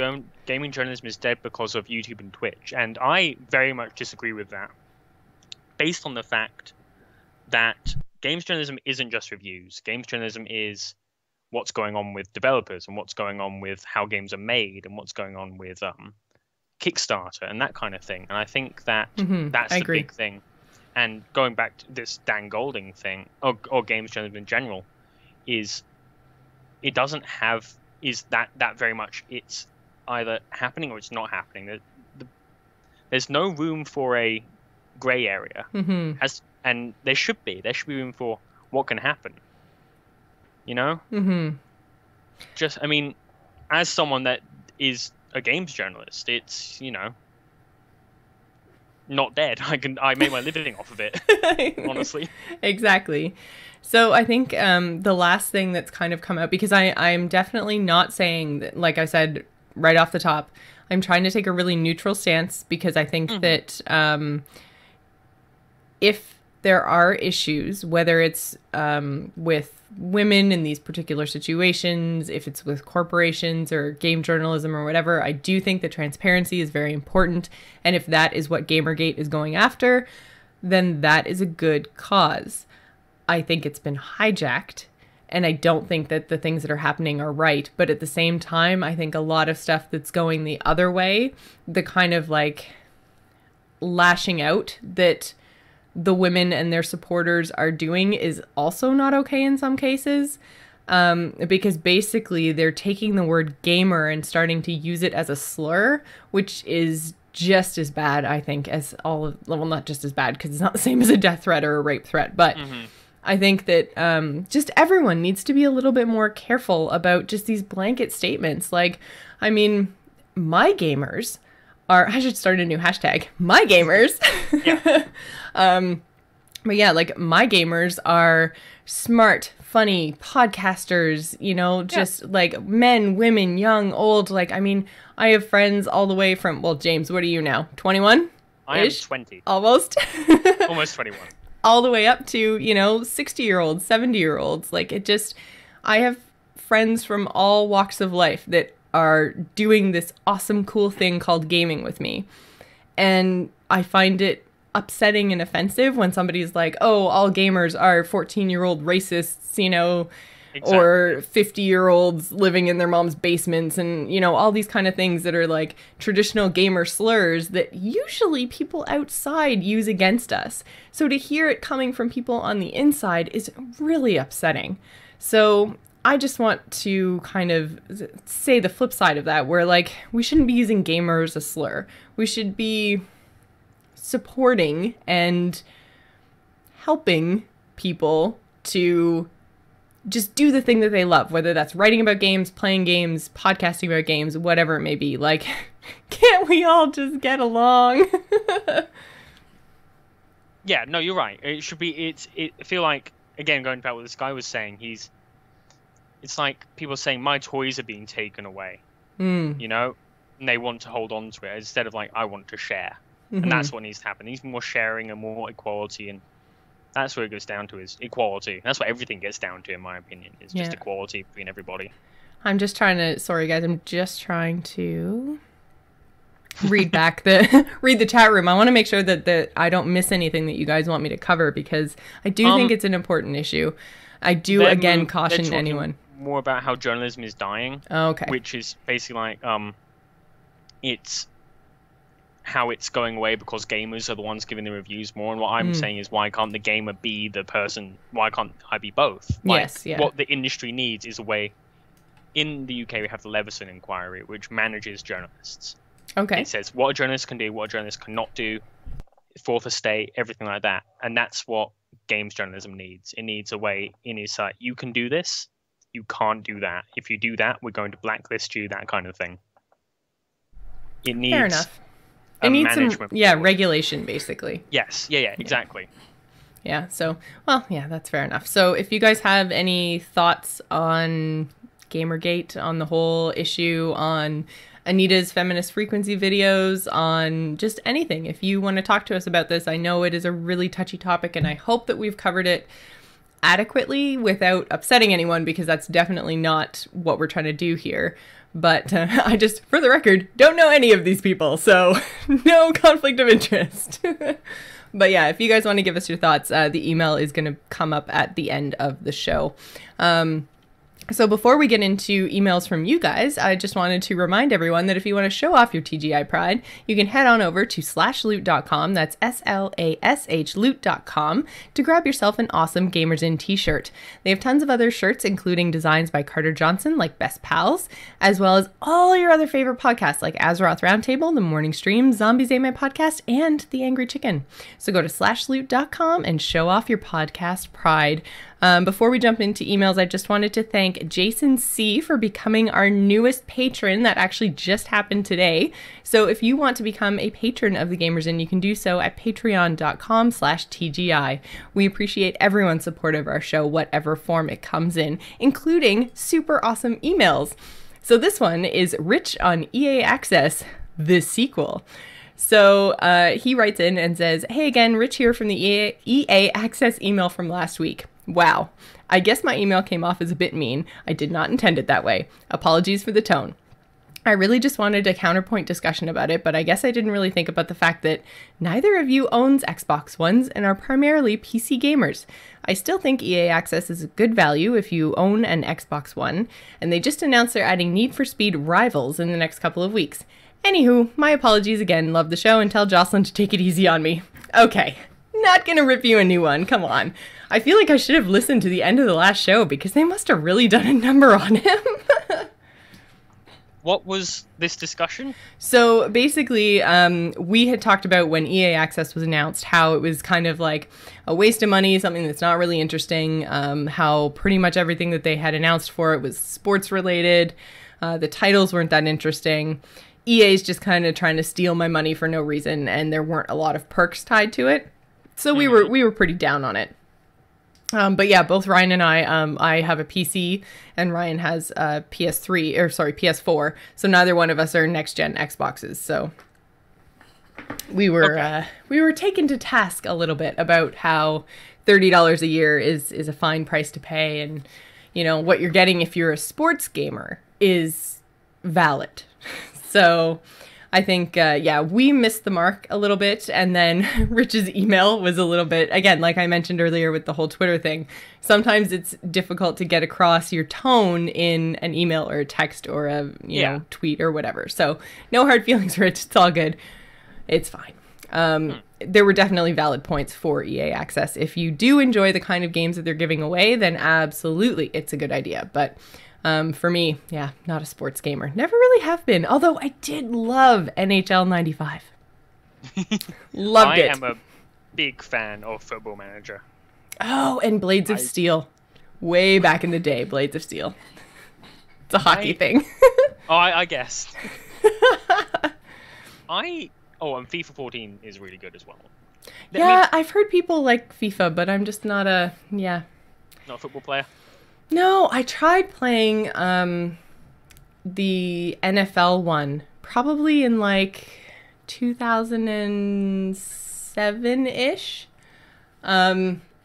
gaming journalism is dead because of YouTube and Twitch, and I very much disagree with that. Based on the fact that games journalism isn't just reviews. Games journalism is what's going on with developers and what's going on with how games are made and what's going on with Kickstarter and that kind of thing. And I think that that's the big thing. And going back to this Dan Golding thing, or games journalism in general, is it doesn't have that very much it's either happening or it's not happening. There's no room for a gray area, and there should be room for what can happen. You know, just I mean, as someone that is a games journalist, it's not dead. I made my living off of it, honestly. Exactly. So I think the last thing that's kind of come out, because I'm definitely not saying that, like I said right off the top, I'm trying to take a really neutral stance, because I think that if there are issues, whether it's with women in these particular situations, if it's with corporations or game journalism or whatever, I do think that transparency is very important. And if that is what GamerGate is going after, then that is a good cause. I think it's been hijacked, and I don't think that the things that are happening are right. But at the same time, I think a lot of stuff that's going the other way, the kind of like lashing out that the women and their supporters are doing, is also not okay in some cases. Because basically they're taking the word gamer and starting to use it as a slur, which is just as bad, I think, as all of, well, not just as bad, because it's not the same as a death threat or a rape threat, but I think that just everyone needs to be a little bit more careful about just these blanket statements. Like, I mean, my gamers are, I should start a new hashtag, my gamers. But yeah, like, my gamers are smart, funny podcasters, just like men, women, young, old. Like, I mean, I have friends all the way from, well, James, what are you now? 21? I am 20. Almost. Almost 21. All the way up to, 60-year-olds, 70-year-olds. Like, it just, I have friends from all walks of life that are doing this awesome, cool thing called gaming with me. And I find it upsetting and offensive when somebody's like, oh, all gamers are 14-year-old racists, Exactly. or 50-year-olds living in their mom's basements and, you know, all these kind of things that are like traditional gamer slurs that usually people outside use against us. So to hear it coming from people on the inside is really upsetting. So I just want to kind of say the flip side of that, where like we shouldn't be using gamer as a slur. We should be supporting and helping people to just do the thing that they love, whether that's writing about games, playing games, podcasting about games, whatever it may be. Like, can't we all just get along? Yeah, no, you're right. It should be. I feel like, again, going back to what this guy was saying, it's like people saying my toys are being taken away, you know, and they want to hold on to it instead of like I want to share, and that's what needs to happen. Needs more sharing and more equality, and that's where it goes down to, is equality. That's what everything gets down to, in my opinion, is just equality between everybody. I'm just trying to, sorry guys, I'm just trying to read the chat room. I want to make sure that I don't miss anything that you guys want me to cover, because I do think it's an important issue. I do again caution anyone. More about how journalism is dying. Oh, okay. Which is basically like it's how it's going away because gamers are the ones giving the reviews more. And what I'm saying is, why can't the gamer be the person? Why can't I be both? Like, yes, yeah. What the industry needs is a way. In the UK, we have the Leveson Inquiry, which manages journalists. Okay. It says what a journalist can do, what a journalist cannot do, fourth estate, everything like that. And that's what games journalism needs. It needs a way in its site. You can do this. You can't do that. If you do that, we're going to blacklist you, that kind of thing. It needs... Fair enough. It needs some, regulation, basically. Yes. Yeah, exactly. Yeah, so, well, yeah, that's fair enough. So if you guys have any thoughts on GamerGate, on the whole issue, on Anita's feminist frequency videos, on just anything, if you want to talk to us about this, I know it is a really touchy topic, and I hope that we've covered it adequately without upsetting anyone, because that's definitely not what we're trying to do here. But I just, for the record, don't know any of these people, so no conflict of interest. But yeah, if you guys want to give us your thoughts, the email is going to come up at the end of the show. So before we get into emails from you guys, I just wanted to remind everyone that if you want to show off your TGI pride, you can head on over to /loot.com, that's SLASH loot.com, to grab yourself an awesome Gamers In t-shirt. They have tons of other shirts, including designs by Carter Johnson, like Best Pals, as well as all your other favorite podcasts, like Azeroth Roundtable, The Morning Stream, Zombies Ate My Podcast, and The Angry Chicken. So go to /loot.com and show off your podcast pride. Before we jump into emails, I just wanted to thank Jason C. for becoming our newest patron. That actually just happened today. So if you want to become a patron of the Gamers Inn, you can do so at patreon.com/TGI. We appreciate everyone's support of our show, whatever form it comes in, including super awesome emails. So this one is Rich on EA Access, the sequel. So he writes in and says, "Hey again, Rich here from the EA Access email from last week. Wow. I guess my email came off as a bit mean. I did not intend it that way. Apologies for the tone. I really just wanted a counterpoint discussion about it, but I guess I didn't really think about the fact that neither of you owns Xbox Ones and are primarily PC gamers. I still think EA Access is a good value if you own an Xbox One, and they just announced they're adding Need for Speed Rivals in the next couple of weeks. Anywho, my apologies again. Love the show, and tell Jocelyn to take it easy on me." Okay, not gonna rip you a new one. Come on. I feel like I should have listened to the end of the last show, because they must have really done a number on him. What was this discussion? So basically, we had talked about when EA Access was announced, how it was kind of like a waste of money, something that's not really interesting, how pretty much everything that they had announced for it was sports related. The titles weren't that interesting. EA's just kind of trying to steal my money for no reason, and there weren't a lot of perks tied to it. So we were pretty down on it. But yeah, both Ryan and I have a PC, and Ryan has a PS4. So neither one of us are next gen Xboxes. So we were taken to task a little bit about how $30 a year is a fine price to pay, and you know what you're getting if you're a sports gamer is valid. So I think, yeah, we missed the mark a little bit. And then Rich's email was a little bit, again, like I mentioned earlier with the whole Twitter thing, sometimes it's difficult to get across your tone in an email or a text or a, you know, tweet or whatever. So no hard feelings, Rich. It's all good. It's fine. There were definitely valid points for EA Access. If you do enjoy the kind of games that they're giving away, then absolutely it's a good idea. But for me, yeah, not a sports gamer. Never really have been. Although I did love NHL 95. Loved it. I am a big fan of Football Manager. Oh, and Blades of Steel. Way back in the day, Blades of Steel. It's a hockey thing. I guess. And FIFA 14 is really good as well. I've heard people like FIFA, but I'm just not a, not a football player? No, I tried playing the NFL one, probably in like 2007-ish.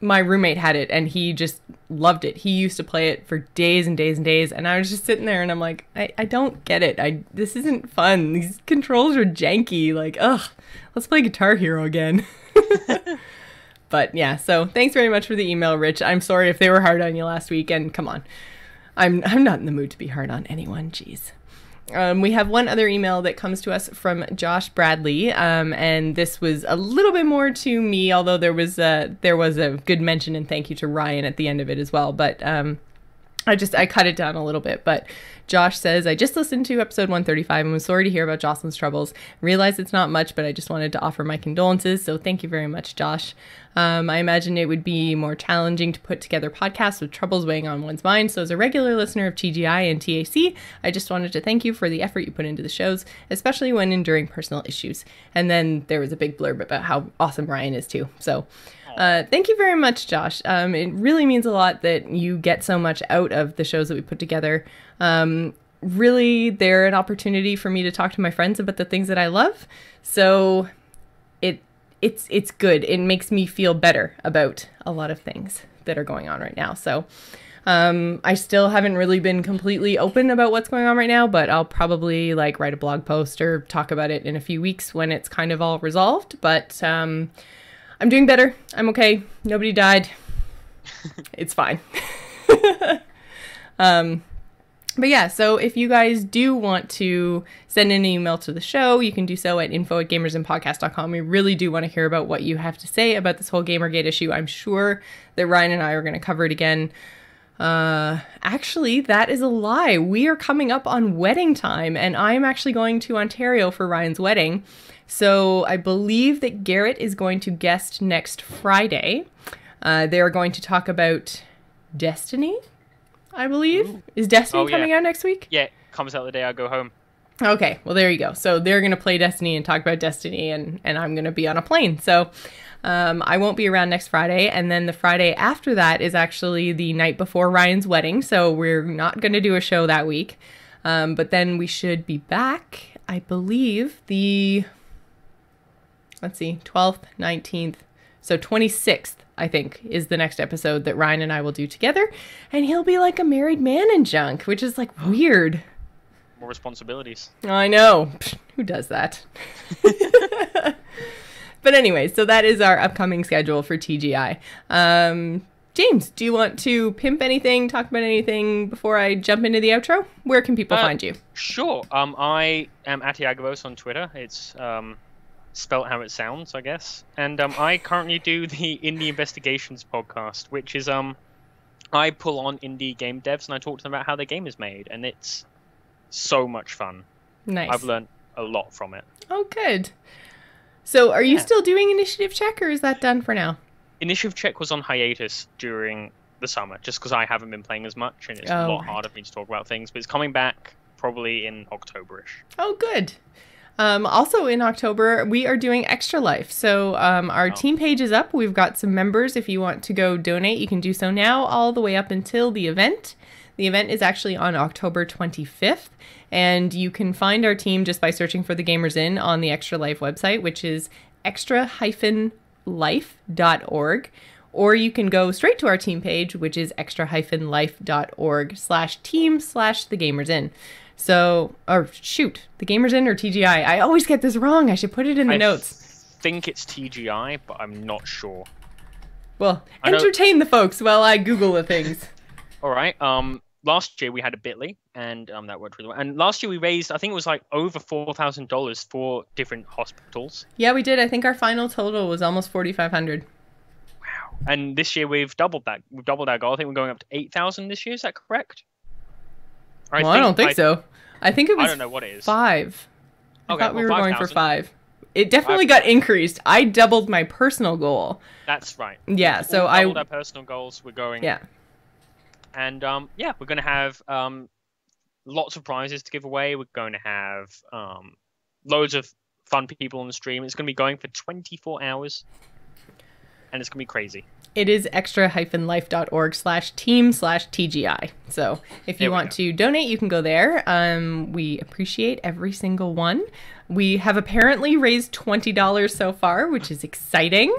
My roommate had it, and he just loved it. He used to play it for days and days and days, and I was just sitting there, and I'm like, I don't get it. This isn't fun. These controls are janky. Like, ugh, let's play Guitar Hero again. But yeah, so thanks very much for the email, Rich. I'm sorry if they were hard on you last week, and come on. I'm not in the mood to be hard on anyone, jeez. We have one other email that comes to us from Josh Bradley, and this was a little bit more to me, although there was a good mention and thank you to Ryan at the end of it as well. But I cut it down a little bit. But Josh says, I just listened to episode 135 and was sorry to hear about Jocelyn's troubles. Realize it's not much, but I just wanted to offer my condolences. So thank you very much, Josh. I imagine it would be more challenging to put together podcasts with troubles weighing on one's mind. So as a regular listener of TGI and TAC, I just wanted to thank you for the effort you put into the shows, especially when enduring personal issues. And then there was a big blurb about how awesome Ryan is too. So thank you very much, Josh. It really means a lot that you get so much out of the shows that we put together. Really, they're an opportunity for me to talk to my friends about the things that I love. So it's good. It makes me feel better about a lot of things that are going on right now. So I still haven't really been completely open about what's going on right now, but I'll probably write a blog post or talk about it in a few weeks when it's kind of all resolved. But I'm doing better. I'm okay. Nobody died. It's fine. But yeah, so if you guys do want to send an email to the show, you can do so at info@gamersinpodcast.com. We really do want to hear about what you have to say about this whole GamerGate issue. I'm sure that Ryan and I are going to cover it again. Actually, that is a lie. We are coming up on wedding time, and I'm actually going to Ontario for Ryan's wedding. So I believe that Garrett is going to guest next Friday. They are going to talk about Destiny, I believe. Ooh. Is Destiny coming out next week? Yeah, comes out the day I go home. Okay, well, there you go. So they're going to play Destiny and talk about Destiny, and I'm going to be on a plane. So I won't be around next Friday. And then the Friday after that is actually the night before Ryan's wedding. So we're not going to do a show that week. But then we should be back, I believe, the 12th, 19th. So 26th, I think, is the next episode that Ryan and I will do together. And he'll be like a married man and junk, which is weird. More responsibilities. I know. Who does that? But anyway, so that is our upcoming schedule for TGI. James, do you want to pimp anything, talk about anything before I jump into the outro? Where can people find you? Sure. I am at Iyagovos on Twitter. It's spelt how it sounds, I guess. And I currently do the Indie Investigations podcast, which is I pull on indie game devs and I talk to them about how their game is made, and it's so much fun. Nice. I've learned a lot from it. Oh, good. So are you still doing Initiative Check, or is that done for now? Initiative Check was on hiatus during the summer, just because I haven't been playing as much, and it's a lot harder for me to talk about things, but it's coming back probably in October-ish. Oh, good. Also in October, we are doing Extra Life. So our team page is up. We've got some members. If you want to go donate, you can do so now all the way up until the event. The event is actually on October 25th. And you can find our team just by searching for the Gamers Inn on the Extra Life website, which is extra-life.org. Or you can go straight to our team page, which is extra-life.org/team/the Gamers Inn. So, or shoot, the Gamers Inn or TGI? I always get this wrong. I should put it in the notes. I think it's TGI, but I'm not sure. Well, entertain the folks while I Google the things. All right. Last year we had a Bitly, and that worked really well. And last year we raised, I think it was like over $4,000 for different hospitals. Yeah, we did. I think our final total was almost $4,500. Wow. And this year we've doubled that. We've doubled our goal. I think we're going up to 8,000 this year. Is that correct? Well, I don't think so. I think it was I don't know what it is. 5. I thought we were 5, going for 5. It definitely got increased. I doubled my personal goal. That's right. Yeah, so I doubled our personal goals. We're going. Yeah. And yeah, we're going to have lots of prizes to give away. We're going to have loads of fun people on the stream. It's going to be going for 24 hours, and it's going to be crazy. It is extra-life.org/team/TGI. So if you want to donate, you can go there. We appreciate every single one. We have apparently raised $20 so far, which is exciting.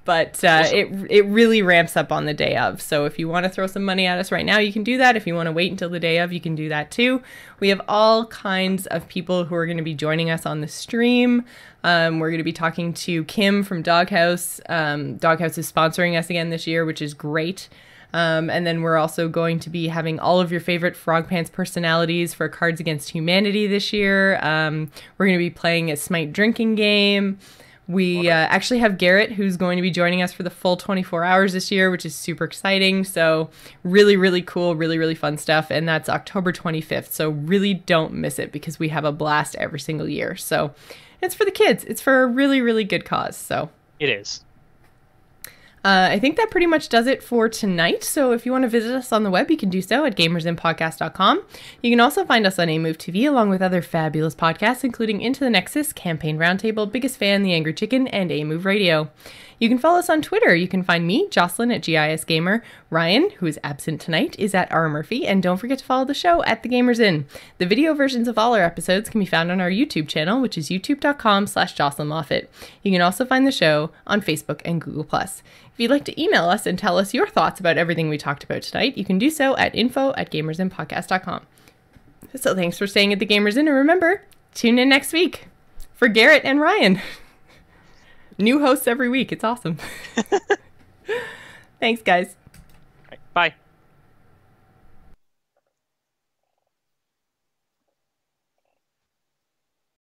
But awesome. it really ramps up on the day of. So if you want to throw some money at us right now, you can do that. If you want to wait until the day of, you can do that too. We have all kinds of people who are going to be joining us on the stream. We're going to be talking to Kim from Doghouse. Doghouse is sponsoring us again this year, which is great. And then we're also going to be having all of your favorite Frog Pants personalities for Cards Against Humanity this year. We're going to be playing a Smite drinking game. We actually have Garrett, who's going to be joining us for the full 24 hours this year, which is super exciting. So really, really cool, really, really fun stuff. And that's October 25th. So really don't miss it because we have a blast every single year. So it's for the kids. It's for a really, really good cause. So it is. I think that pretty much does it for tonight. So if you want to visit us on the web, you can do so at gamersinpodcast.com. You can also find us on A-Move TV along with other fabulous podcasts, including Into the Nexus, Campaign Roundtable, Biggest Fan, The Angry Chicken, and A-Move Radio. You can follow us on Twitter. You can find me, Jocelyn, at GIS Gamer. Ryan, who is absent tonight, is at R. Murphy. And don't forget to follow the show at The Gamers Inn. The video versions of all our episodes can be found on our YouTube channel, which is youtube.com/Jocelyn Moffat. You can also find the show on Facebook and Google+. If you'd like to email us and tell us your thoughts about everything we talked about tonight, you can do so at info@gamersinpodcast.com. So thanks for staying at The Gamers Inn, and remember, tune in next week for Garrett and Ryan. New hosts every week. It's awesome. Thanks, guys. Bye.